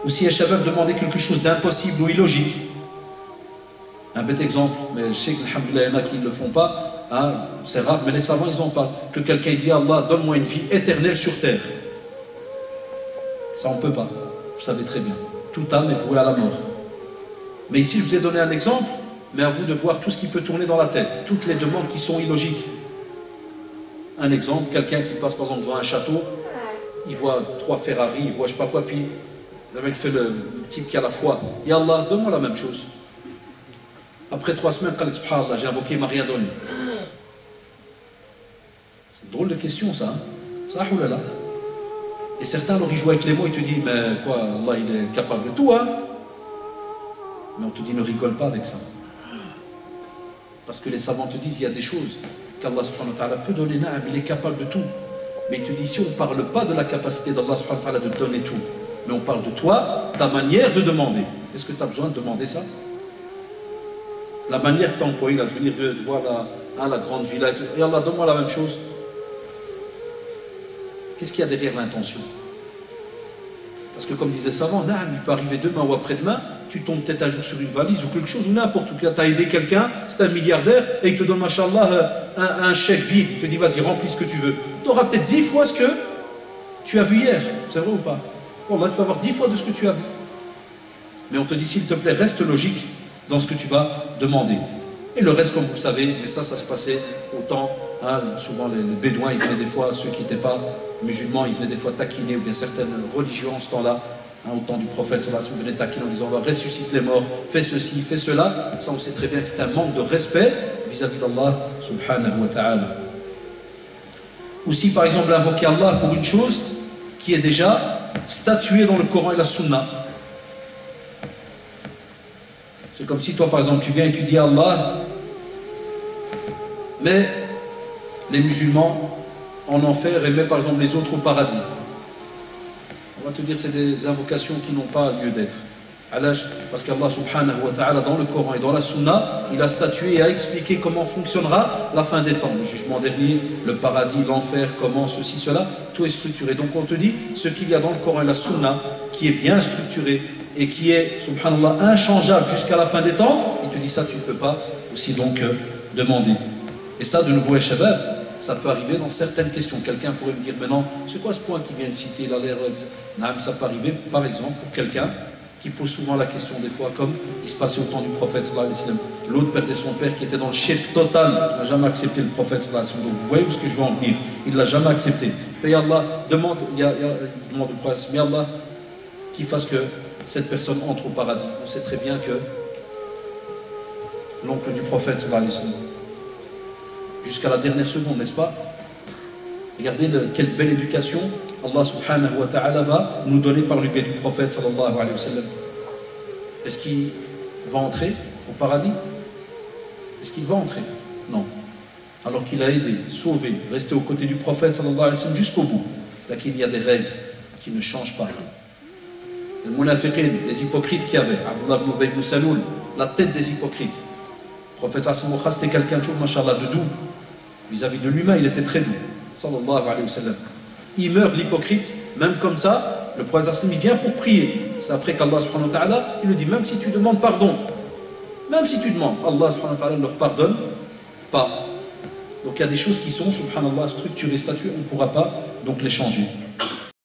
Ou si un shabab demandait quelque chose d'impossible ou illogique. Un bête exemple, mais je sais que alhamdoulilah, il y en a qui ne le font pas, hein, c'est rare, mais les savants ils en parlent. Que quelqu'un dit Allah, donne-moi une vie éternelle sur terre. Ça on ne peut pas, vous savez très bien. Toute âme est vouée à la mort. Mais ici je vous ai donné un exemple, mais à vous de voir tout ce qui peut tourner dans la tête, toutes les demandes qui sont illogiques. Un exemple, quelqu'un qui passe par exemple devant un château, il voit 3 Ferrari, il voit je ne sais pas quoi, puis vous avez fait le type qui a la foi. Ya Allah, donne-moi la même chose. Après 3 semaines, quand subhanallah, j'ai invoqué, il ne m'a rien donné. C'est une drôle de question ça. Hein? Ça, oulala. Et certains alors ils jouent avec les mots, ils te disent, mais quoi, Allah il est capable de tout, hein. Mais on te dit, ne rigole pas avec ça. Parce que les savants te disent, il y a des choses qu'Allah subhanahu wa ta'ala peut donner, il est capable de tout. Mais il te dit, si on ne parle pas de la capacité d'Allah subhanahu wa ta'ala de te donner tout, mais on parle de toi, ta manière de demander. Est-ce que tu as besoin de demander ça? La manière que tu as employée, de venir de voir la grande villa, et Allah, donne-moi la même chose. Qu'est-ce qu'il y a derrière l'intention? Parce que comme disait savant, il peut arriver demain ou après-demain, tu tombes peut-être un jour sur une valise ou quelque chose, ou n'importe où. Tu as aidé quelqu'un, c'est un milliardaire, et il te donne, machallah, un chèque vide. Il te dit, vas-y, remplis ce que tu veux. Tu auras peut-être 10 fois ce que tu as vu hier. C'est vrai ou pas? Bon, là, tu peux avoir 10 fois de ce que tu as vu. Mais on te dit, s'il te plaît, reste logique dans ce que tu vas demander. Et le reste, comme vous le savez, mais ça se passait au temps, hein, souvent les bédouins, ils venaient des fois, ceux qui n'étaient pas musulmans, ils venaient des fois taquiner, ou bien certaines religions en ce temps-là, hein, au temps du prophète, ça venait taquiner en disant, ressuscite les morts, fais ceci, fais cela. Ça, on sait très bien que c'est un manque de respect vis-à-vis d'Allah, subhanahu wa ta'ala. Ou si, par exemple, invoquer Allah pour une chose qui est déjà statuée dans le Coran et la Sunna. C'est comme si toi, par exemple, tu viens et tu dis à Allah, mais les musulmans en enfer et met par exemple les autres au paradis. On va te dire c'est des invocations qui n'ont pas lieu d'être. Parce qu'Allah subhanahu wa ta'ala dans le Coran et dans la Sunna, il a statué et a expliqué comment fonctionnera la fin des temps, le jugement dernier, le paradis, l'enfer, comment ceci, cela, tout est structuré. Donc on te dit, ce qu'il y a dans le Coran et la Sunna, qui est bien structuré et qui est, subhanallah, inchangeable jusqu'à la fin des temps, il te dit ça tu ne peux pas aussi donc demander. Et ça de nouveau, shabab, ça peut arriver dans certaines questions. Quelqu'un pourrait me dire, mais non, c'est quoi ce point qu'il vient de citer, il a l'air... Non, ça peut arriver, par exemple, pour quelqu'un qui pose souvent la question des fois, comme il se passait au temps du prophète sallallahu alayhi wa sallam. L'autre perdait son père qui était dans le shirk total, il n'a jamais accepté le prophète sallallahu alayhi wa sallam. Donc vous voyez où est-ce que je veux en venir, il ne l'a jamais accepté. Fait Allah, demande au prophète, mais Allah, qu'il fasse que cette personne entre au paradis. On sait très bien que l'oncle du prophète sallallahu alayhi wa sallam, jusqu'à la dernière seconde, n'est-ce pas? Regardez quelle belle éducation Allah subhanahu wa ta'ala va nous donner par le biais du prophète sallallahu alayhi wa sallam. Est-ce qu'il va entrer au paradis? Est-ce qu'il va entrer? Non. Alors qu'il a aidé, sauvé, resté aux côtés du prophète sallallahu alayhi wa sallam jusqu'au bout. Là qu'il y a des règles qui ne changent pas. Les munafiqin, les hypocrites qu'il y avait, Abdullah ibn Ubay ibn Saloul, la tête des hypocrites. Le prophète sallallahu alayhi wa sallam, c'était quelqu'un de chaud, machallah, de doux. Vis-à-vis de l'humain, il était très doux. Sallallahu alayhi wa sallam. Il meurt l'hypocrite, même comme ça, le prophète sallallahu alayhi wa sallam, il vient pour prier. C'est après qu'Allah subhanahu wa ta'ala, il lui dit, même si tu demandes pardon, même si tu demandes, Allah subhanahu wa ta'ala ne leur pardonne pas. Donc il y a des choses qui sont, subhanallah, structurées, statuées, on ne pourra pas donc les changer.